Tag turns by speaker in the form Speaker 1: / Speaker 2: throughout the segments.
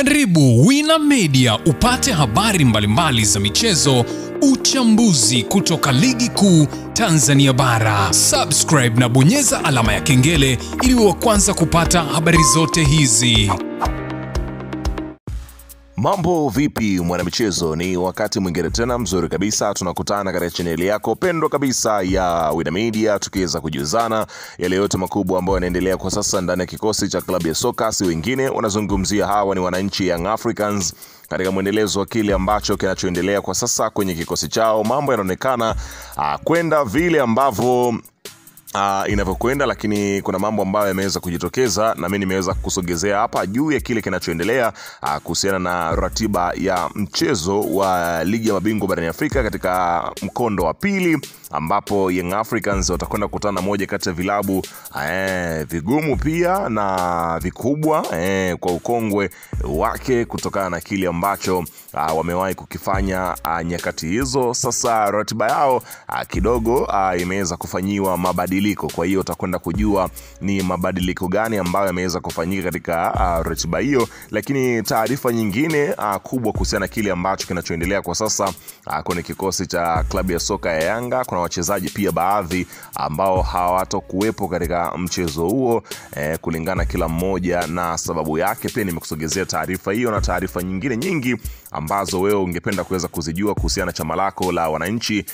Speaker 1: Karibu Wina Media upate habari mbalimbali za michezo, uchambuzi kutoka ligi kuu Tanzania bara. Subscribe na bonyeza alama ya kengele ili uwe wa kwanza kupata habari zote hizi.
Speaker 2: Mambo vipi mwanamichezo, ni wakati mwingine tena mzuri kabisa tunakutana katika chaneli yako pendwa kabisa ya Wina Media, tukiweza kujuzana yale yote makubwa ambayo yanaendelea kwa sasa ndani ya kikosi cha klabu ya soka. Si wengine unazungumzia hawa ni wananchi Young Africans katika mwendelezo wa kile ambacho kinachoendelea kwa sasa kwenye kikosi chao. Mambo yanaonekana kwenda vile ambavyo inavyokwenda, lakini kuna mambo ambayo yameweza kujitokeza na mimi nimeweza kusogezea hapa juu ya kile kinachoendelea kuhusiana na ratiba ya mchezo wa ligi ya mabingwa barani Afrika katika mkondo wa pili, ambapo Young Africans watakwenda kukutana moja kati ya vilabu vigumu pia na vikubwa kwa ukongwe wake kutokana na kile ambacho wamewahi kukifanya nyakati hizo. Sasa ratiba yao kidogo imeweza kufanyiwa mabadiliko, kwa hiyo utakwenda kujua ni mabadiliko gani ambayo yameweza kufanyika katika ratiba hiyo. Lakini taarifa nyingine kubwa kuhusiana na kile ambacho kinachoendelea kwa sasa kwenye kikosi cha klabu ya soka ya Yanga, kuna wachezaji pia baadhi ambao hawatakuwepo katika mchezo huo kulingana kila mmoja na sababu yake. Pia nimekusogezea taarifa hiyo na taarifa nyingine nyingi ambazo wewe ungependa kuweza kuzijua kuhusiana na chama lako la wananchi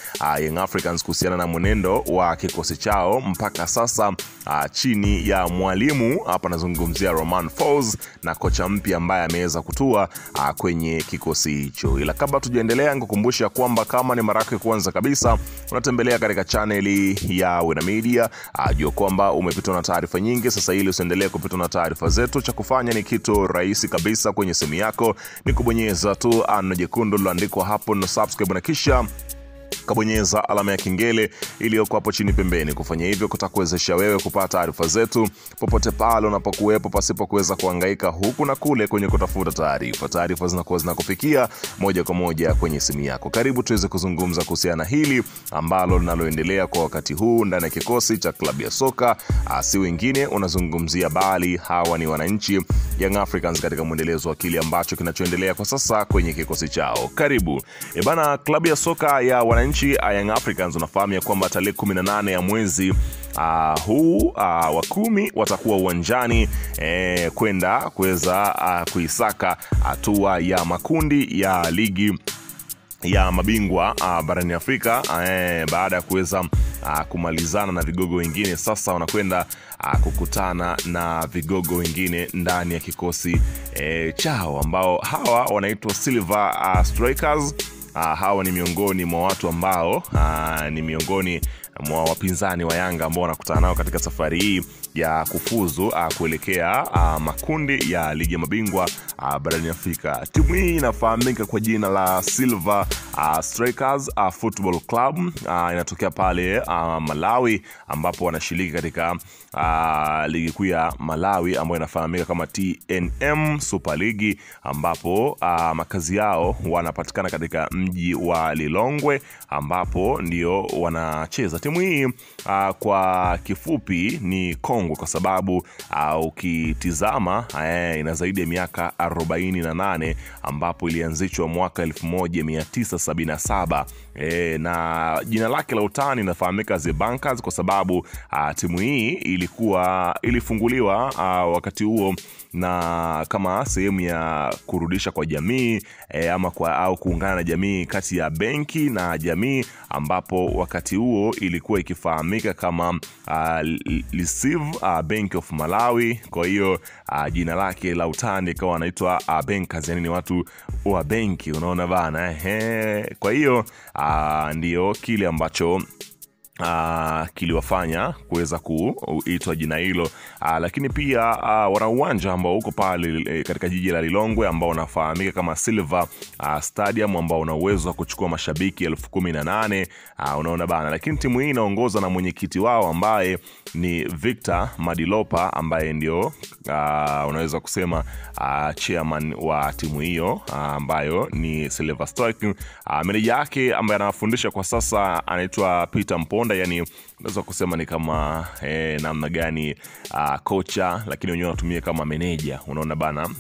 Speaker 2: Young Africans, kuhusiana na mwenendo wa kikosi chao mpaka sasa chini ya mwalimu hapa nazungumzia Romain Folz na kocha mpya ambaye ameweza kutua kwenye kikosi hicho. Ila kabla tujaendelea, nikukumbusha kwamba kama ni mara yako kwanza kabisa unatembelea katika channel ya Wina Media, jua kwamba umepitwa na taarifa nyingi. Sasa ili usiendelee kupitwa na taarifa zetu, cha kufanya ni kitu rahisi kabisa. Kwenye simu yako ni kubonyeza tu neno jekundu lililoandikwa hapo na subscribe, na kisha kabonyeza alama ya kengele iliyoko hapo chini pembeni. Kufanya hivyo kutakuwezesha wewe kupata taarifa zetu popote pale unapokuwepo, pasipo kuweza kuhangaika huku na kule kwenye kutafuta taarifa. Taarifa zinakuwa zinakufikia moja kwa moja kwenye simu yako. Karibu tuweze kuzungumza kuhusiana na hili ambalo linaloendelea kwa wakati huu ndani ya kikosi cha klabu ya soka. Si wengine unazungumzia bali hawa ni wananchi Young Africans katika mwendelezo wa kile ambacho kinachoendelea kwa sasa kwenye kikosi chao. Karibu. Bana, klabu ya soka ya wananchi Young Africans unafahamu kwamba tarehe 18 ya mwezi huu wa 10 watakuwa uwanjani kwenda kuweza kuisaka hatua ya makundi ya ligi ya mabingwa barani Afrika. Baada ya kuweza kumalizana na vigogo wengine, sasa wanakwenda kukutana na vigogo wengine ndani ya kikosi chao, ambao hawa wanaitwa Silver Strikers. Hawa ni miongoni mwa watu ambao ni miongoni mwa wapinzani wa Yanga ambao wanakutana nao katika safari hii ya kufuzu kuelekea makundi ya ligi ya mabingwa barani Afrika. Timu hii inafahamika kwa jina la Silver Strikers Football Club. Inatokea pale Malawi, ambapo wanashiriki katika ligi kuu ya Malawi ambayo inafahamika kama TNM Super League, ambapo makazi yao wanapatikana katika mji wa Lilongwe, ambapo ndio wanacheza. Timu hii kwa kifupi ni kongwe kwa sababu ukitizama ina zaidi ya miaka 48, ambapo ilianzishwa mwaka 1977. Na jina lake la utani linafahamika The Bankers kwa sababu timu hii ilifunguliwa wakati huo na kama sehemu ya kurudisha kwa jamii au kuungana na jamii kati ya benki na jamii, ambapo wakati huo ilikuwa ikifahamika kama Reserve Bank of Malawi. Kwa hiyo jina lake la utani ikawa anaitwa Bankers, yani ni watu wa benki, unaona bana. Kwa hiyo ndio kile ambacho kiliwafanya kuweza kuitwa jina hilo. Lakini pia wana uwanja ambao uko pale katika jiji la Lilongwe ambao unafahamika kama Silver Stadium, ambao una uwezo wa kuchukua mashabiki 18,000. Unaona bana. Lakini timu hii inaongozwa na mwenyekiti wao ambaye ni Victor Madilopa, ambaye ndio unaweza kusema chairman wa timu hiyo ambayo ni Silver Strikers. Meneja yake ambaye anafundisha kwa sasa anaitwa Peter Mponi. Monda, yani unaweza kusema ni kama namna gani kocha, lakini wenyewe wanatumia kama meneja, unaona bana.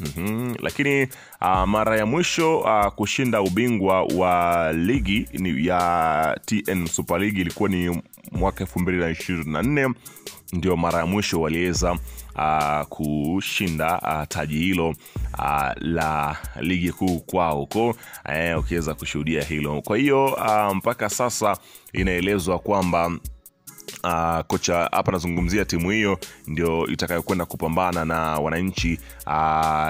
Speaker 2: Lakini mara ya mwisho kushinda ubingwa wa ligi ya TN Super League ilikuwa ni mwaka 2024, ndio mara ya mwisho waliweza kushinda taji hilo la ligi kuu kwao huko, ukiweza kushuhudia hilo. Kwa hiyo mpaka sasa inaelezwa kwamba kocha hapa nazungumzia timu hiyo ndio itakayokwenda kupambana na wananchi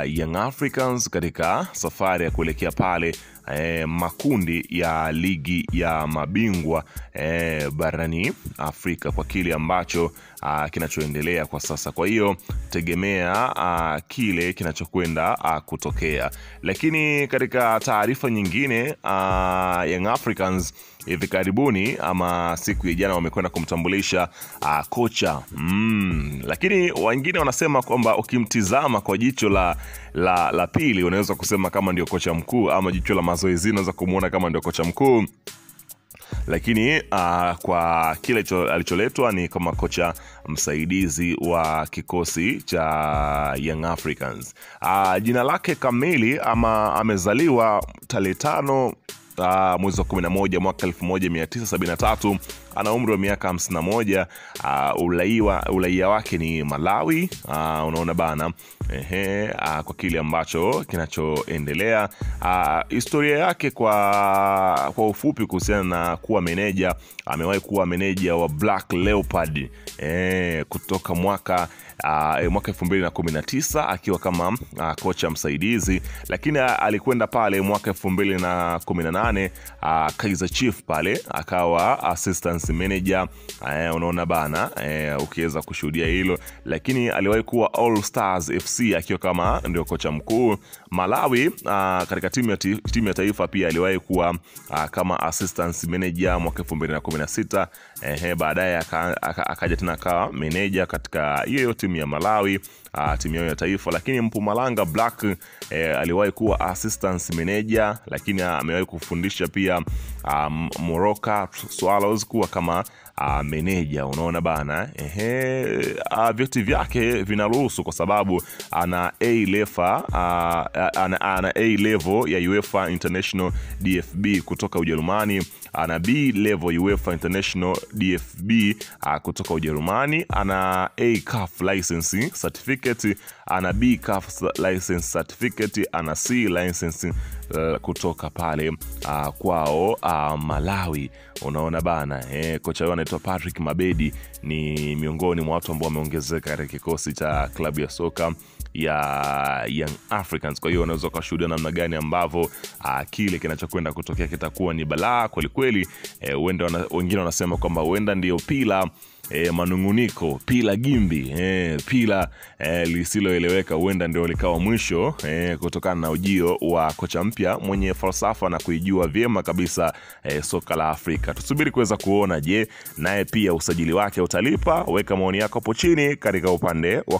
Speaker 2: Young Africans katika safari ya kuelekea pale makundi ya ligi ya mabingwa barani Afrika, kwa kile ambacho kinachoendelea kwa sasa. Kwa hiyo tegemea kile kinachokwenda kutokea. Lakini katika taarifa nyingine, Young Africans hivi karibuni ama siku ya jana wamekwenda kumtambulisha kocha. Lakini wengine wanasema kwamba ukimtizama kwa jicho la pili unaweza kusema kama ndio kocha mkuu, ama jicho la mazoezi unaweza kumuona kama ndio kocha mkuu. Lakini kwa kile alicholetwa ni kama kocha msaidizi wa kikosi cha Young Africans. Jina lake kamili, ama amezaliwa tarehe 5 mwezi wa 11 mwaka 1973, ana umri wa miaka 51. Uraia wake ni Malawi, unaona bana. Kwa kile ambacho kinachoendelea, historia yake kwa ufupi kuhusiana na kuwa meneja, amewahi kuwa meneja wa Black Leopard kutoka mwaka 2019 akiwa kama kocha msaidizi, lakini alikwenda pale mwaka 2018 Kaizer Chiefs pale akawa assistant manager, unaona bana, ukiweza kushuhudia hilo. Lakini aliwahi kuwa All Stars FC akiwa kama ndio kocha mkuu. Malawi katika timu ya taifa pia aliwahi kuwa kama assistant manager mwaka 2016. Baadaye akaja tena akawa manager katika hiyo timu ya Malawi, timu ya taifa. Lakini Mpumalanga Black aliwahi kuwa assistant manager, lakini amewahi kufundisha pia Moroka Swallows kuwa kama manager, unaona bana. Vyeti vyake vinaruhusu kwa sababu ana A level ya UEFA International DFB kutoka Ujerumani, ana B level UEFA International DFB kutoka Ujerumani, ana A CAF license certificate, ana B CAF license certificate, ana C license kutoka pale kwao Malawi, unaona bana. Kocha wao anaitwa Patrick Mabedi, ni miongoni mwa watu ambao wameongezeka katika kikosi cha klabu ya soka ya Young Africans. Kwa hiyo unaweza kushuhudia namna gani ambavyo kile kinachokwenda kutokea kitakuwa ni balaa kweli kweli. Wengine wanasema kwamba huenda ndio pila manunguniko, pila gimbi, pila lisiloeleweka, huenda ndio likawa mwisho kutokana na ujio wa kocha mpya mwenye falsafa na kuijua vyema kabisa soka la Afrika. Tusubiri kuweza kuona, je, naye pia usajili wake utalipa? Weka maoni yako hapo chini katika upande wa